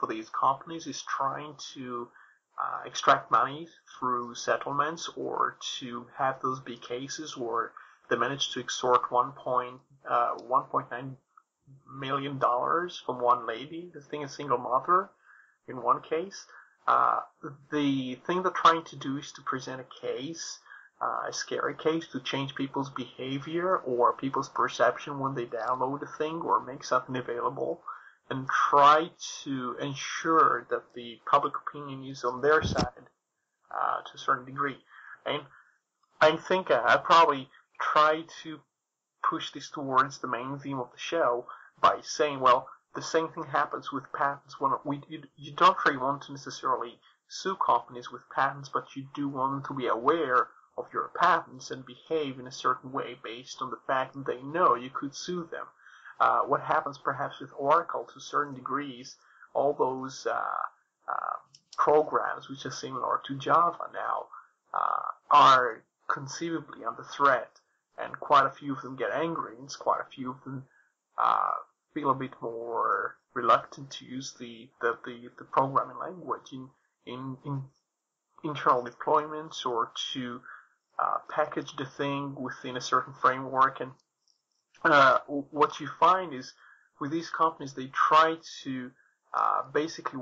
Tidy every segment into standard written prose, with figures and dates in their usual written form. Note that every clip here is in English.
for these companies is trying to extract money through settlements, or to have those big cases where they managed to extort $1.9 million from one lady, this thing is single mother, in one case. The thing they're trying to do is to present a case, a scary case, to change people's behavior or people's perception when they download a thing or make something available, and try to ensure that the public opinion is on their side to a certain degree. And I think I probably try to push this towards the main theme of the show by saying, well, the same thing happens with patents. When you don't really want to necessarily sue companies with patents, but you do want to be aware of your patents and behave in a certain way based on the fact that they know you could sue them. What happens perhaps with Oracle to certain degrees, all those programs which are similar to Java now are conceivably under threat, and quite a few of them get angry, and quite a few of them feel a bit more reluctant to use the programming language in internal deployments, or to package the thing within a certain framework. And what you find is, with these companies, they try to basically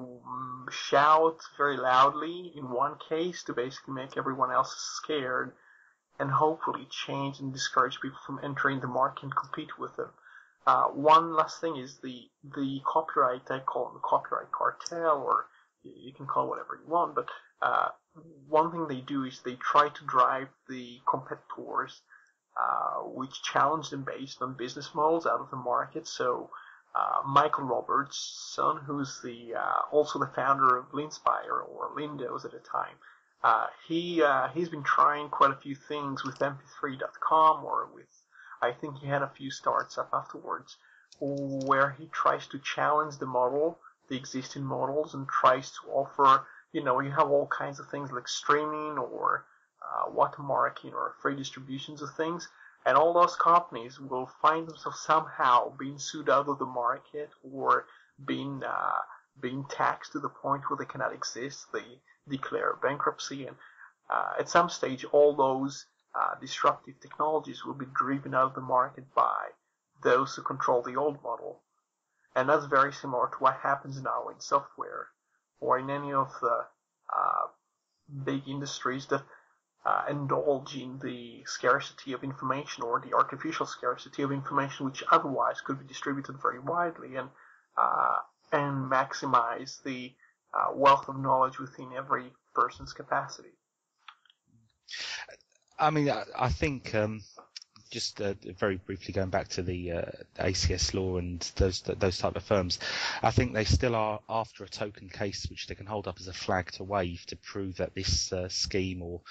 shout very loudly in one case to basically make everyone else scared, and hopefully change and discourage people from entering the market and compete with them. One last thing is the copyright, I call it the copyright cartel, or you can call it whatever you want, but one thing they do is they try to drive the competitors which challenge them based on business models out of the market. So Michael Roberts' son, who's also the founder of Linspire, or Lindos at the time, he's been trying quite a few things with mp3.com, or with, I think he had a few starts up afterwards, where he tries to challenge the existing models, and tries to offer, you have all kinds of things like streaming, or watermarking, or free distributions of things, and all those companies will find themselves somehow being sued out of the market, or being taxed to the point where they cannot exist. They declare bankruptcy, and at some stage all those disruptive technologies will be driven out of the market by those who control the old model. And that's very similar to what happens now in software, or in any of the big industries that indulge in the scarcity of information, or the artificial scarcity of information, which otherwise could be distributed very widely, and maximize the wealth of knowledge within every person's capacity. I mean, I think just very briefly going back to the ACS law and those type of firms, I think they still are after a token case which they can hold up as a flag to wave to prove that this scheme or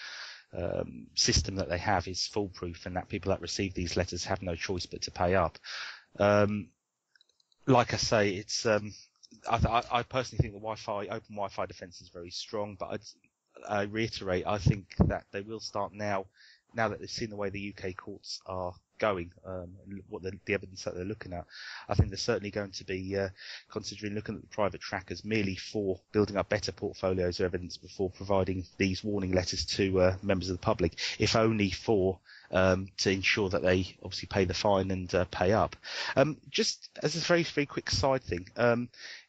system that they have is foolproof, and that people that receive these letters have no choice but to pay up. Like I say, it's I personally think the open Wi-Fi defense is very strong, but I reiterate, I think that they will start now that they've seen the way the UK courts are going, what the evidence that they're looking at. I think they're certainly going to be considering looking at the private trackers merely for building up better portfolios of evidence before providing these warning letters to members of the public, if only for to ensure that they obviously pay the fine and pay up. Just as a very, very quick side thing, in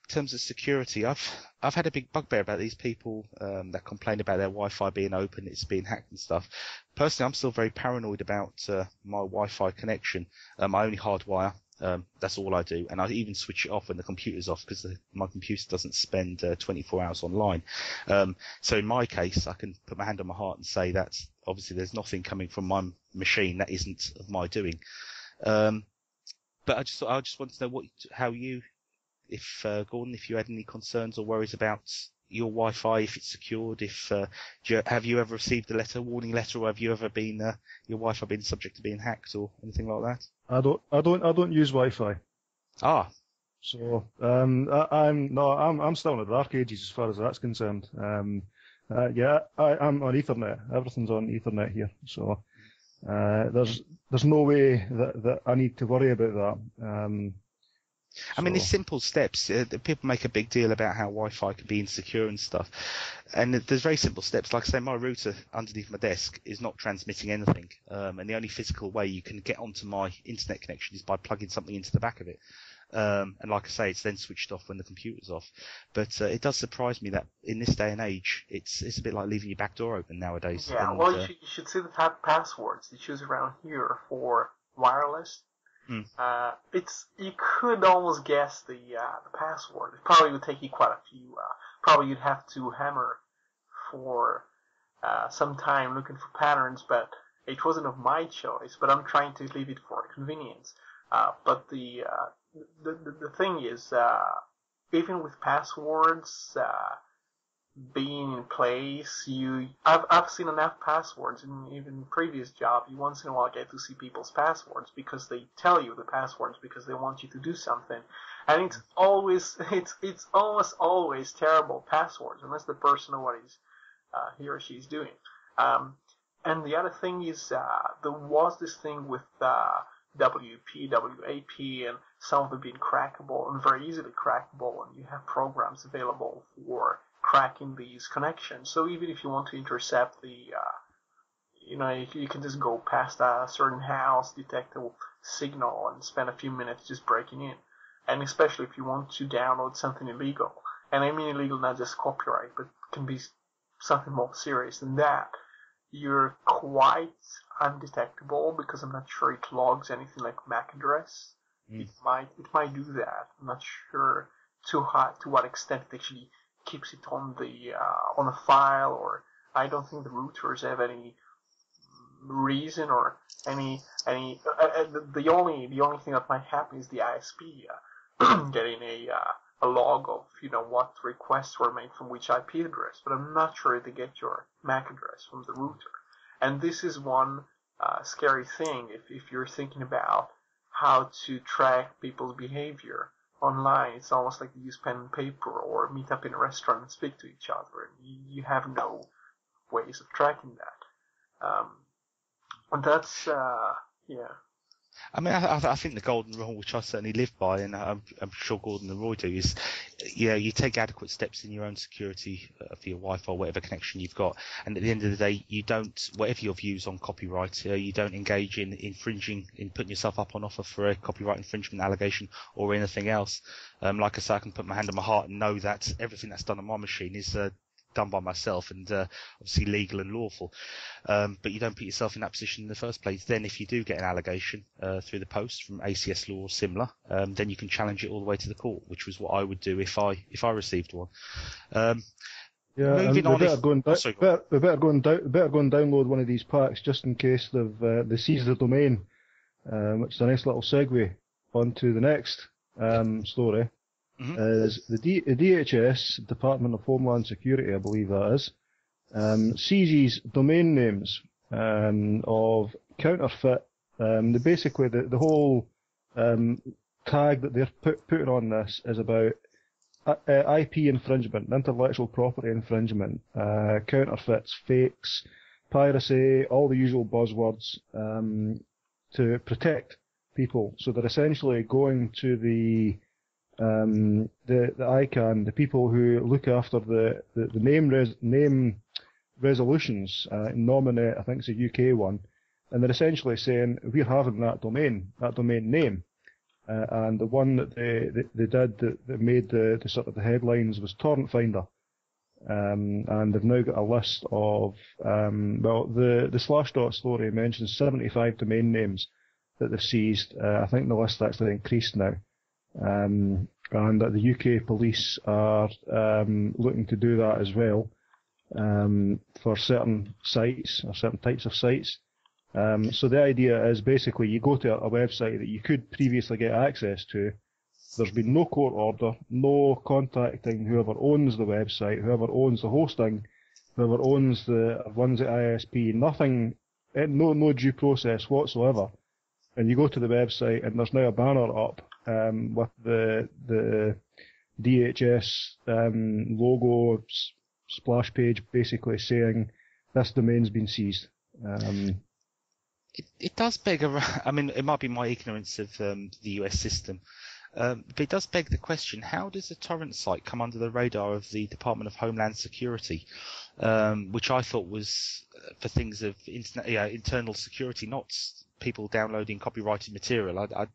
terms of security, I've had a big bugbear about these people that complain about their Wi-Fi being open, it's being hacked and stuff. Personally, I'm still very paranoid about my Wi-Fi connection. I only hardwire. That's all I do, and I even switch it off when the computer's off, because my computer doesn't spend 24 hours online. So in my case, I can put my hand on my heart and say that obviously there's nothing coming from my machine that isn't of my doing. But I just want to know Gordon, if you had any concerns or worries about your Wi-Fi, if it's secured, have you ever received a warning letter, or have you ever been your Wi-Fi been subject to being hacked or anything like that? I don't use Wi-Fi. Ah. So I'm still in the dark ages as far as that's concerned. I'm on Ethernet. Everything's on Ethernet here. So there's no way that I need to worry about that. I mean, it's simple steps. People make a big deal about how Wi-Fi can be insecure and stuff. And there's very simple steps. Like I say, my router underneath my desk is not transmitting anything. And the only physical way you can get onto my internet connection is by plugging something into the back of it. And like I say, it's then switched off when the computer's off. But it does surprise me that in this day and age, it's a bit like leaving your back door open nowadays. Yeah, and, well, you should see the type of passwords they choose around here for wireless. You could almost guess the password. It probably would take you quite a few. Probably you'd have to hammer for some time looking for patterns, but it wasn't of my choice. But I'm trying to leave it for convenience. But the thing is, even with passwords being in place, I've seen enough passwords in even previous job. You once in a while get to see people's passwords because they tell you the passwords because they want you to do something, and it's almost always terrible passwords unless the person knows what he or she is doing. And the other thing is there was this thing with WP, WAP, and some of them being crackable and very easily crackable, and you have programs available for cracking these connections. So even if you want to intercept you can just go past a certain house, detect a signal, and spend a few minutes just breaking in. And especially if you want to download something illegal, and I mean illegal not just copyright, but can be something more serious than that, you're quite undetectable because I'm not sure it logs anything like MAC address. It might do that. I'm not sure to what extent it actually keeps it on a file, or I don't think the routers have any reason or any the only thing that might happen is the ISP getting a log of what requests were made from which IP address, but I'm not sure they get your MAC address from the router. And this is one scary thing if you're thinking about how to track people's behavior online. It's almost like you use pen and paper or meet up in a restaurant and speak to each other, and you have no ways of tracking that. And that's yeah. I mean, I think the golden rule, which I certainly live by, and I'm sure Gordon and Roy do, is you take adequate steps in your own security for your Wi-Fi, whatever connection you've got, and at the end of the day, you don't, whatever your views on copyright, you don't engage in infringing, in putting yourself up on offer for a copyright infringement allegation or anything else. Like I say, I can put my hand on my heart and know that everything that's done on my machine is done by myself and obviously legal and lawful, but you don't put yourself in that position in the first place. Then if you do get an allegation through the post from ACS law or similar, then you can challenge it all the way to the court, which was what I would do if I received one. Moving on, better go and download one of these packs just in case they seize the domain, which is a nice little segue onto the next story. Is the DHS, Department of Homeland Security, I believe that is, seizes domain names of counterfeit. Basically, the whole tag that they're putting on this is about IP infringement, intellectual property infringement, counterfeits, fakes, piracy, all the usual buzzwords to protect people. So they're essentially going to the ICANN, the people who look after the name resolutions, nominate, I think it's a UK one, and they're essentially saying we're having that domain name, and the one that they did that made the sort of the headlines was Torrent Finder, and they've now got a list of the Slashdot story mentions 75 domain names that they've seized. I think the list actually increased now. And that the UK police are looking to do that as well for certain sites or certain types of sites. So the idea is basically you go to a website that you could previously get access to. There's been no court order, no contacting whoever owns the website, whoever owns the hosting, whoever owns runs the ISP, nothing, no due process whatsoever. And you go to the website and there's now a banner up with the DHS logo splash page basically saying this domain's been seized. It does beg I mean, it might be my ignorance of the US system, But it does beg the question, how does a torrent site come under the radar of the Department of Homeland Security, which I thought was for things of internal security, not people downloading copyrighted material? I